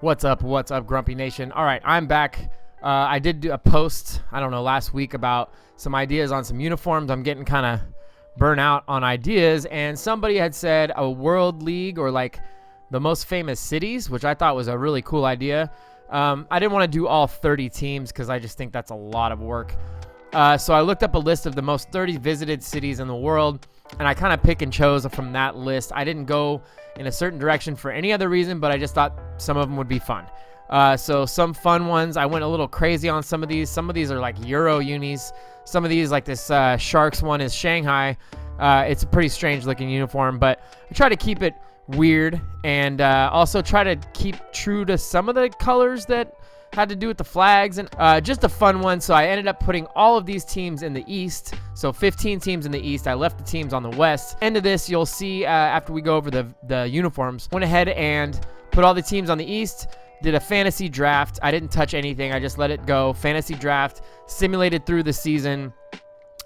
What's up, Grumpy Nation? All right, I'm back. I did do a post, I don't know, last week about some ideas on some uniforms. I'm getting kind of burnt out on ideas, and somebody had said a world league or like the most famous cities, which I thought was a really cool idea. I didn't want to do all 30 teams because I just think that's a lot of work. So I looked up a list of the most 30 visited cities in the world, and I kind of pick and chose from that list. I didn't go in a certain direction for any other reason, but I just thought some of them would be fun. So some fun ones. I went a little crazy on some of these. Some of these are like Euro unis. Some of these, like this Sharks one, is Shanghai. It's a pretty strange looking uniform, but I try to keep it weird and also try to keep true to some of the colors that had to do with the flags, and just a fun one. So I ended up putting all of these teams in the East. So 15 teams in the East. I left the teams on the West. End of this, you'll see after we go over the uniforms. Went ahead and put all the teams on the East. Did a fantasy draft. I didn't touch anything. I just let it go. Fantasy draft, simulated through the season.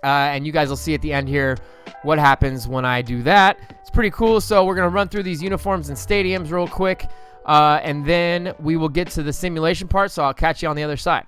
And you guys will see at the end here what happens when I do that. It's pretty cool. So we're going to run through these uniforms and stadiums real quick. And then we will get to the simulation part, so I'll catch you on the other side.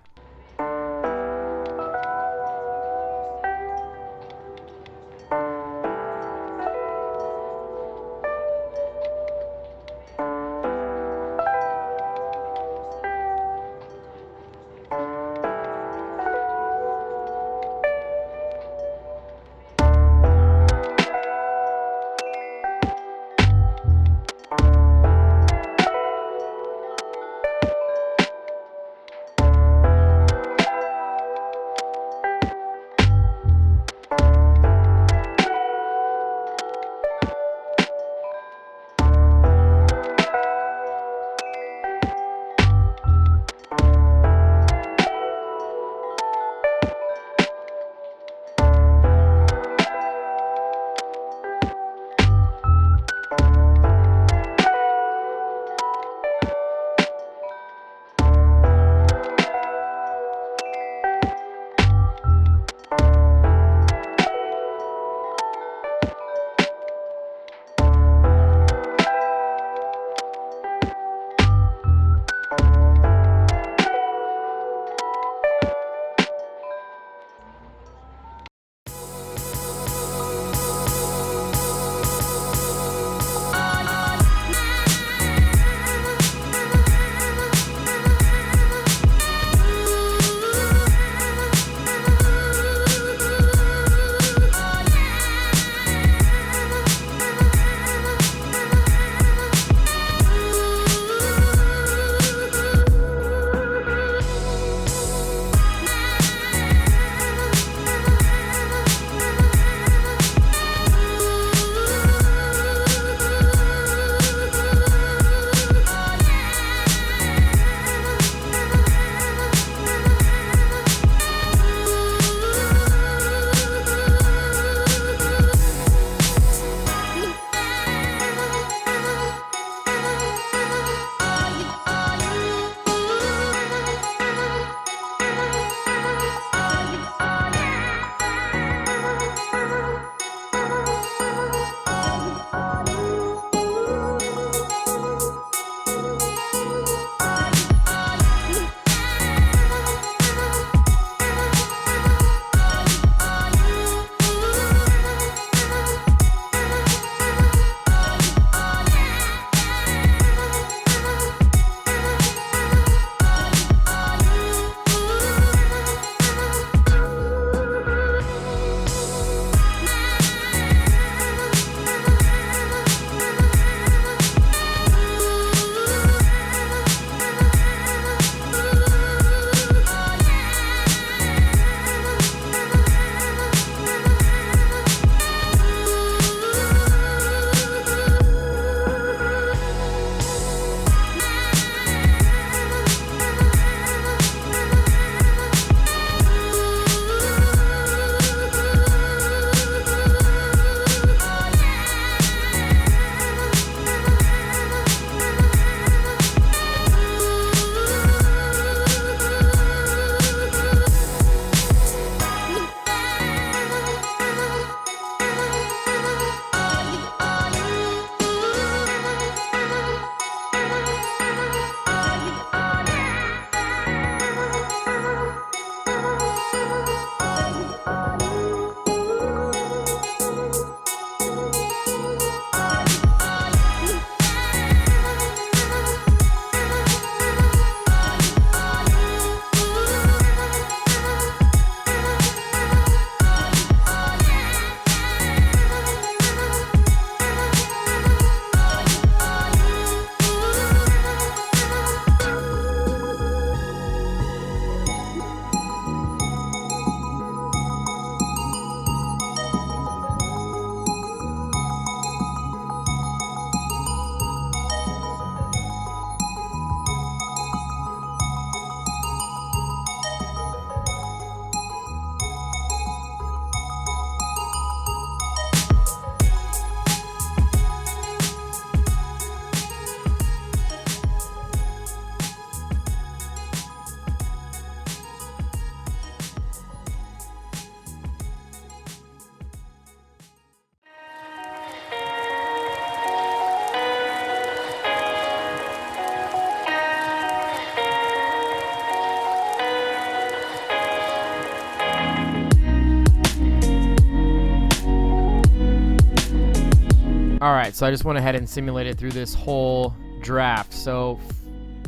All right, so I just went ahead and simulated through this whole draft. So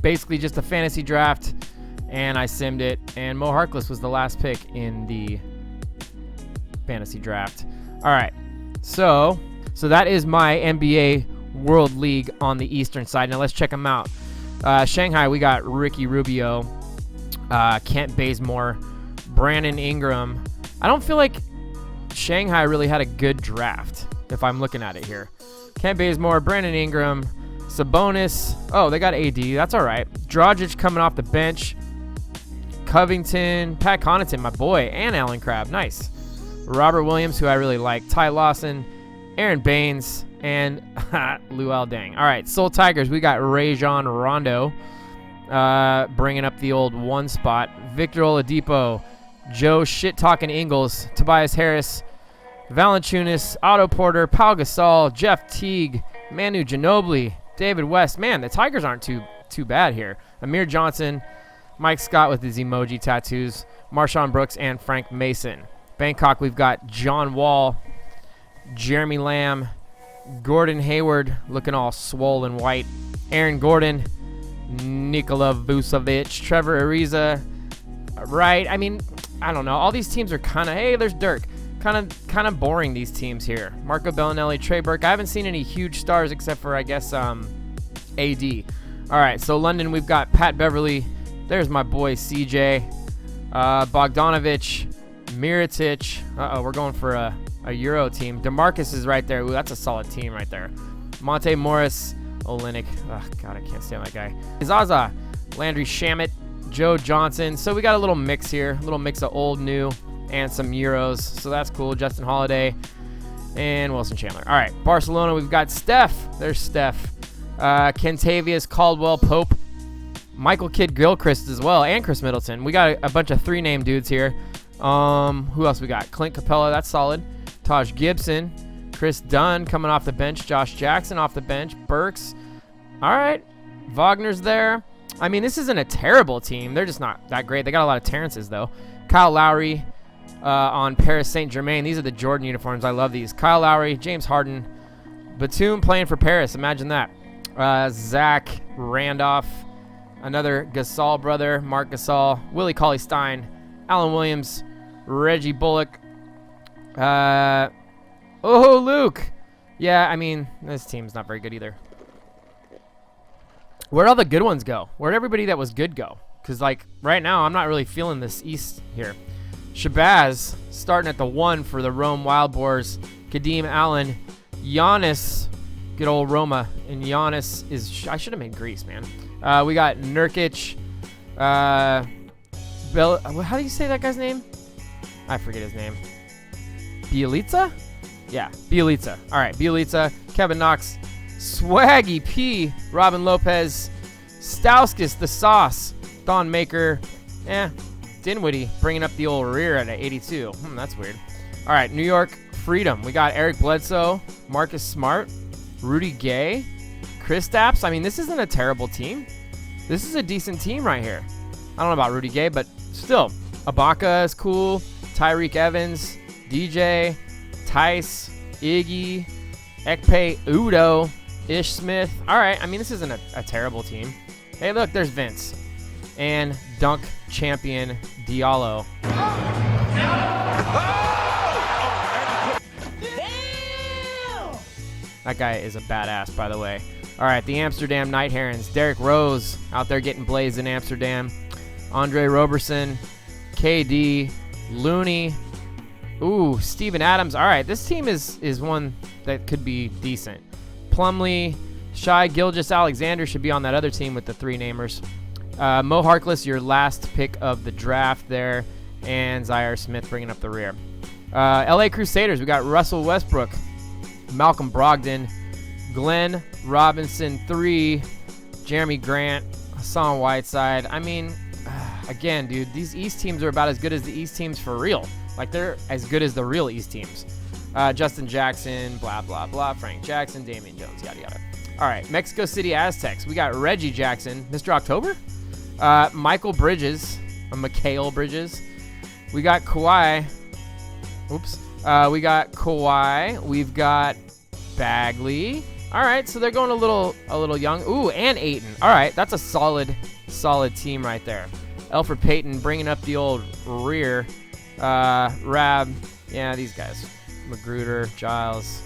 basically just a fantasy draft, and I simmed it, and Mo Harkless was the last pick in the fantasy draft. All right, so that is my NBA World League on the Eastern side. Now let's check them out. Shanghai, we got Ricky Rubio, Kent Bazemore, Brandon Ingram. I don't feel like Shanghai really had a good draft if I'm looking at it here. Kent Bazemore, Brandon Ingram, Sabonis. Oh, they got AD. That's all right. Dragic coming off the bench. Covington, Pat Connaughton, my boy, and Alan Crabb. Nice. Robert Williams, who I really like. Ty Lawson, Aaron Baines, and Luol Deng. All right, Seoul Tigers, we got Rajon Rondo bringing up the old one spot. Victor Oladipo, Joe shit-talking Ingles, Tobias Harris, Valanciunas, Otto Porter, Pau Gasol, Jeff Teague, Manu Ginobili, David West. Man, the Tigers aren't too bad here. Amir Johnson, Mike Scott with his emoji tattoos, Marshawn Brooks, and Frank Mason. Bangkok, we've got John Wall, Jeremy Lamb, Gordon Hayward looking all swollen white, Aaron Gordon, Nikola Vucevic, Trevor Ariza. Right, I mean, I don't know. All these teams are kind of, hey, there's Dirk. Kind of boring, these teams here. Marco Bellinelli, Trey Burke. I haven't seen any huge stars except for, I guess, AD. All right, so London, we've got Pat Beverly. There's my boy CJ. Bogdanovic, Mirotic. Uh-oh, we're going for a Euro team. DeMarcus is right there. Ooh, that's a solid team right there. Monte Morris, Olynyk. Oh, God, I can't stand that guy. Zaza, Landry Shamet, Joe Johnson. So we got a little mix here. A little mix of old, new, and some Euros. So that's cool. Justin Holiday and Wilson Chandler. All right, Barcelona, we've got Steph. There's Steph. Kentavious Caldwell Pope. Michael Kidd-Gilchrist as well, and Chris Middleton. We got a bunch of three-name dudes here. Who else we got? Clint Capella, that's solid. Taj Gibson. Chris Dunn coming off the bench. Josh Jackson off the bench. Burks. All right. Wagner's there. I mean, this isn't a terrible team. They're just not that great. They got a lot of Terrences, though. Kyle Lowry on Paris Saint-Germain. These are the Jordan uniforms. I love these. Kyle Lowry, James Harden. Batum playing for Paris. Imagine that. Zach Randolph. Another Gasol brother. Mark Gasol. Willie Cauley-Stein. Alan Williams. Reggie Bullock. Luke. Yeah, I mean, this team's not very good either. Where'd all the good ones go? Where'd everybody that was good go? Because, like, right now, I'm not really feeling this East here. Shabazz starting at the 1 for the Rome Wild Boars. Kadeem Allen. Giannis. Good old Roma. And Giannis is... I should have made Greece, man. We got Nurkic. How do you say that guy's name? I forget his name. Bielitsa? Yeah, Bielitsa. All right, Bielitsa. Kevin Knox. Swaggy P, Robin Lopez, Stauskas, the Sauce, Thon Maker, Dinwiddie bringing up the old rear at 82. That's weird. All right, New York Freedom. We got Eric Bledsoe, Marcus Smart, Rudy Gay, Kristaps. I mean, this isn't a terrible team. This is a decent team right here. I don't know about Rudy Gay, but still. Ibaka is cool. Tyreek Evans, DJ, Tice, Iggy, Ekpe, Udo, Ish Smith. All right, I mean, this isn't a terrible team. Hey, look, there's Vince. And dunk champion Diallo. That guy is a badass, by the way. All right, the Amsterdam Night Herons. Derrick Rose out there getting blazed in Amsterdam. Andre Roberson, KD, Looney. Ooh, Steven Adams. All right, this team is one that could be decent. Plumlee, Shai Gilgeous-Alexander should be on that other team with the three namers. Mo Harkless, your last pick of the draft there, and Zaire Smith bringing up the rear. LA Crusaders, we got Russell Westbrook, Malcolm Brogdon, Glenn Robinson 3, Jeremy Grant, Hassan Whiteside. I mean, again, dude, these East teams are about as good as the East teams for real. Like, they're as good as the real East teams. Justin Jackson, blah, blah, blah. Frank Jackson, Damian Jones, yada, yada. All right, Mexico City Aztecs. We got Reggie Jackson, Mr. October. Michael Bridges, Mikhail Bridges. We got Kawhi. Oops. We got Kawhi. We've got Bagley. All right, so they're going a little young. Ooh, and Ayton. All right, that's a solid team right there. Elfrid Payton bringing up the old rear. Rab, yeah, these guys. Magruder, Giles,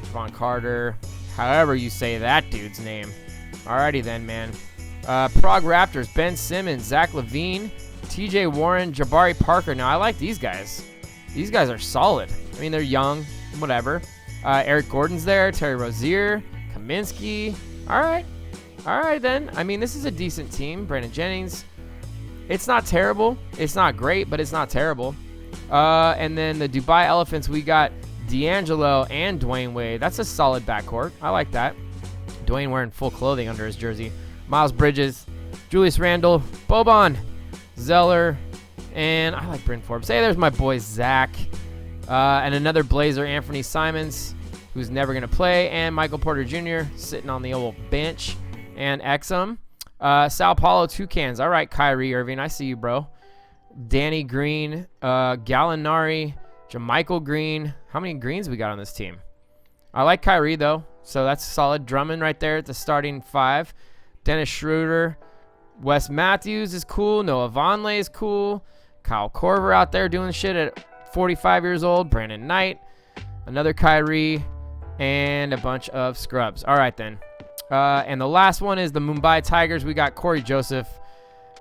Javon Carter, however you say that dude's name. Alrighty then, man. Prague Raptors, Ben Simmons, Zach LaVine, TJ Warren, Jabari Parker. Now, I like these guys. These guys are solid. I mean, they're young, whatever. Eric Gordon's there, Terry Rozier, Kaminsky. All right then. I mean, this is a decent team. Brandon Jennings. It's not terrible. It's not great, but it's not terrible. And then the Dubai Elephants, we got D'Angelo and Dwayne Wade. That's a solid backcourt. I like that. Dwayne wearing full clothing under his jersey. Miles Bridges, Julius Randle, Boban, Zeller, and I like Bryn Forbes. Hey, there's my boy Zach. And another Blazer, Anthony Simons, who's never going to play, and Michael Porter Jr. sitting on the old bench, and Exum. Sao Paulo Toucans. All right, Kyrie Irving, I see you, bro. Danny Green, Gallinari, JaMychal Green. How many greens we got on this team? I like Kyrie, though, so that's solid. Drummond right there at the starting 5. Dennis Schroeder. Wes Matthews is cool. Noah Vonleh is cool. Kyle Korver out there doing shit at 45 years old. Brandon Knight. Another Kyrie. And a bunch of scrubs. All right, then. And the last one is the Mumbai Tigers. We got Corey Joseph.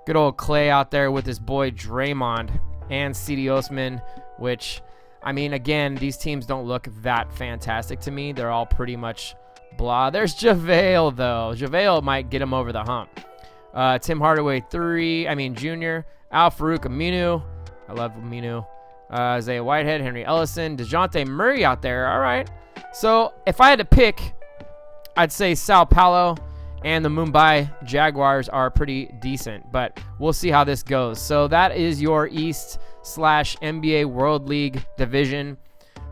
Good old Clay out there with his boy Draymond. And C.D. Osman, which, I mean, again, these teams don't look that fantastic to me. They're all pretty much blah. There's JaVale, though. JaVale might get him over the hump. Tim Hardaway Jr. Al Farouk Aminu. I love Aminu. Isaiah Whitehead, Henry Ellison, DeJounte Murray out there. All right. So if I had to pick, I'd say Sao Paulo and the Mumbai Jaguars are pretty decent, but we'll see how this goes. So that is your East/NBA World League division.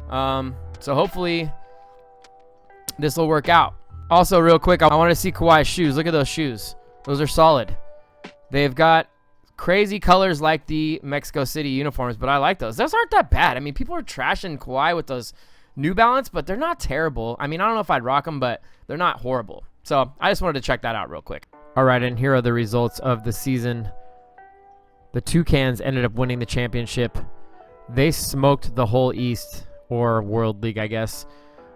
So hopefully this will work out. Also, real quick, I want to see Kawhi's shoes. Look at those shoes. Those are solid. They've got crazy colors like the Mexico City uniforms, but I like those. Those aren't that bad. I mean, people are trashing Kawhi with those New Balance, but they're not terrible. I mean, I don't know if I'd rock them, but they're not horrible. So I just wanted to check that out real quick. All right, and here are the results of the season. The Toucans ended up winning the championship. They smoked the whole East, or World League, I guess.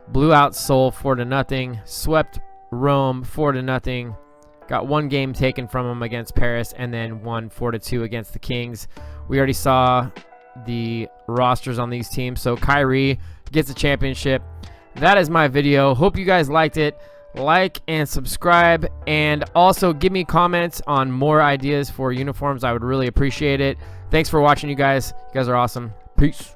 Blew out Seoul 4-0. Swept Rome 4-0. Got one game taken from them against Paris, and then won 4-2 against the Kings. We already saw the rosters on these teams. So Kyrie gets a championship. That is my video. Hope you guys liked it. Like and subscribe, and also give me comments on more ideas for uniforms. I would really appreciate it. Thanks for watching, you guys. You guys are awesome. Peace.